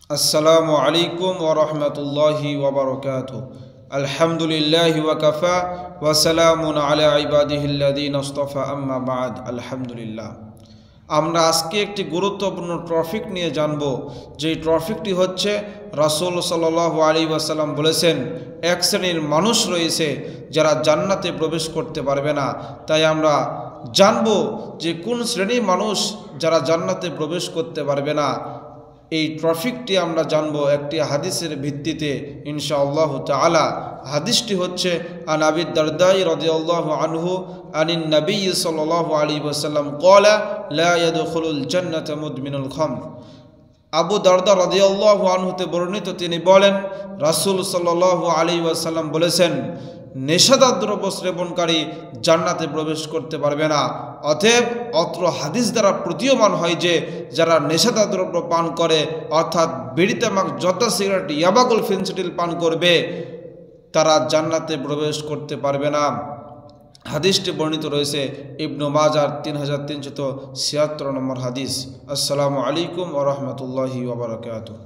আসসালামু আলাইকুম ওয়া রাহমাতুল্লাহি ওয়া বারাকাতুহু। আলহামদুলিল্লাহি ওয়া কাফা ওয়া সালামুন আলা ইবাদিহিল্লাযীনা ইসতাফা আম্মা বা'দ। আলহামদুলিল্লাহ। আমরা আজকে একটি গুরুত্বপূর্ণ টপিক নিয়ে জানব, যেই টপিকটি হচ্ছে রাসূল সাল্লাল্লাহু আলাইহি ওয়াসাল্লাম বলেছেন এক শ্রেণীর মানুষ রয়েছে যারা জান্নাতে প্রবেশ করতে পারবে না। তাই আমরা জানব যে কোন শ্রেণীর মানুষ যারা জান্নাতে প্রবেশ করতে পারবে না। এই টপিকটি আমরা জানব একটি হাদিসের ভিত্তিতে ইনশাআল্লাহু তাআলা। হাদিসটি হচ্ছে আন আবি দারদাই রাদিয়াল্লাহু আনহু আনিন নবী সাল্লাল্লাহু আলাইহি ওয়াসাল্লাম ক্বালা লা ইয়াদখুলুল জান্নাতা মুদমিনুল খামর। আবু দারদা রাদিয়াল্লাহু আনহুতে বর্ণিত, তিনি বলেন রাসূল সাল্লাল্লাহু আলাইহি ওয়াসাল্লাম বলেছেন, নেশাদার দ্রব্য সেবনকারী জান্নাতে প্রবেশ করতে পারবে না। অতএব অত্র হাদিস দ্বারা প্রতীয়মান হয় যে যারা নেশাদার দ্রব্য পান করে, অর্থাৎ বিড়ি, তামাক, জর্দা, সিগারেট, ইয়াবাকুল, ফেনসিডিল পান করবে, তারা জান্নাতে প্রবেশ করতে পারবে না। হাদিসটি বর্ণিত রয়েছে ইবনু মাজার 3376 নম্বর হাদিস। আসসালামু আলাইকুম ওয়া রাহমাতুল্লাহি ওয়া বারাকাতুহু।